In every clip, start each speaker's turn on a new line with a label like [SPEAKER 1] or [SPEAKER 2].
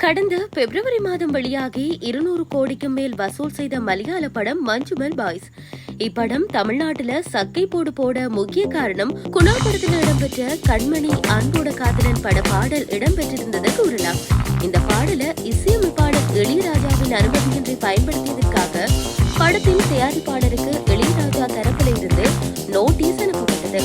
[SPEAKER 1] கடந்த பிப்ரவரி மாதம் வெளியாகி 200 கோடிக்கும் மேல் வசூல் செய்த மலையாள படம் மஞ்சுமல் பாய்ஸ். இப்படம் தமிழ்நாட்டுல சக்கை போடு போட முக்கிய காரணம் குணா படத்தில் இடம்பெற்ற கண்மணி அன்போட காதலன் பட பாடல் இடம்பெற்றிருந்ததை கூறலாம். இந்த பாடலை இசையமைப்பாளர் இளையராஜாவின் அனுமதியின்றி பயன்படுத்தியதற்காக படத்தின் தயாரிப்பாளருக்கு இளையராஜா தரப்பில் இருந்து நோட்டீஸ் அனுப்பப்பட்டது.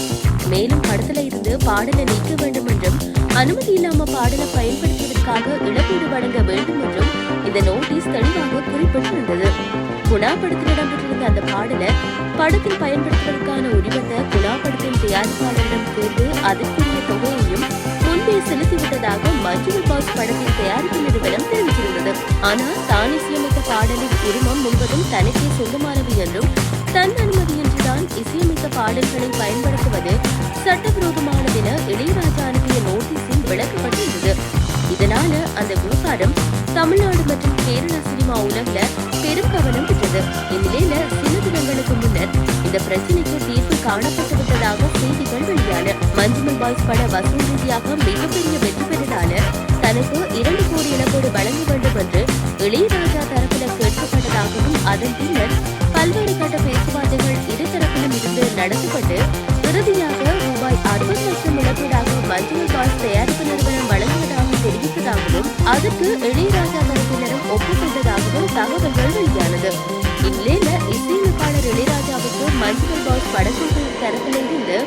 [SPEAKER 1] மேலும் படத்துல இருந்து பாடலை நீக்க வேண்டும் என்றும் அனுமதி இல்லாம பாடலை பயன்படுத்தியதற்காக இழப்பீடு வழங்க வேண்டும் என்றும் இந்த நோட்டீஸ் தெளிவாக குறிப்பிட்டிருந்தது. குணா படத்தில் இடம்பெற்றிருந்த அந்த பாடலை படத்தில் பயன்படுத்துவதற்கான உரிமத்தை குணா படத்தின் தயாரிப்பாளரிடம் கேட்டு அதற்குரிய தொகையையும் முன்பே செலுத்திவிட்டதாக மஞ்சுமல் பாய்ஸ் படத்தின் தயாரிப்பு நிறுவனம் தெரிவித்திருந்தது. ஆனால் தான் இசையமைத்த பாடலின் உரிமம் முழுவதும் தனக்கே சொந்தமானது என்றும் தன் அனுமதியின்றிதான் இசையமைத்த பாடல்களை பயன்படுத்துவது சட்டவிரோதமானதென இளையராஜா அனுப்பிய நோட்டீஸில் விளக்கப்பட்டிருந்தது. இதனால அந்த விவகாரம் தமிழ்நாடு மற்றும் கேரள சினிமா உலகில பெரும் கவனம் பெற்றது. இந்நிலையில சில தினங்களுக்கு முன்னர் இந்த பிரச்சனைக்கு தீர்வு காணப்பட்டு விட்டதாக செய்திகள் வெளியான. மஞ்சுமல் பாய்ஸ் பட வசூல் ரீதியாக மிகப்பெரிய வெற்றி பெற்றதால தனக்கு 2 கோடி இழப்பீடு வழங்க வேண்டும் என்று இளையராஜா தரப்பில் கேட்கப்பட்டதாகவும் அதன் பின்னர் பல்வேறு கட்ட பேச்சுவார்த்தைகள் இருதரப்பிலும் இருந்து நடத்தப்பட்டு இறுதியாக ரூபாய் 60 லட்சம் இழப்பீடாக மஞ்சுமல் பாய்ஸ் தயாரிப்பு நிறுவனம் வழங்குவதாக தெரிவித்ததாகவும் அதற்கு இளையராஜா தரப்பினரும் ஒப்புக்கொண்டதாகவும் தகவல்கள் வெளியானது. இந்நிலையில இசையமைப்பாளர் இளையராஜாவுக்கு மஞ்சுமல் பாய்ஸ் படக்குழு தரப்பிலிருந்து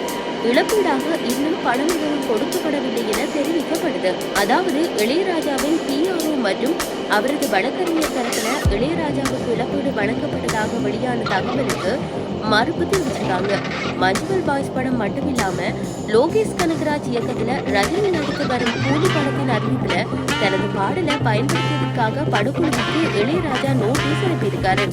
[SPEAKER 1] இழப்பீடாக இன்னும் பணம் எதுவும் கொடுக்கப்படவில்லை என தெரிவிக்கப்படுது. அதாவது இளையராஜாவின் PRO மற்றும் அவரது வழக்கறிஞர் தரப்புல இளையராஜாவுக்கு இழப்பீடு வழங்கப்பட்டதாக வெளியான தகவலுக்கு மறுப்பு தெரிவிச்சிருக்காங்க. மஞ்சுமல் பாய்ஸ் படம் மட்டுமில்லாம லோகேஷ் கனகராஜ் இயக்கத்துல ரஜினி நடித்து வரும் கூலி படத்தின் அறிவிப்புல தனது பாடலை பயன்படுத்தியதற்காக படக்குழுவுக்கு இளையராஜா நோட்டீஸ் அனுப்பியிருக்காரு.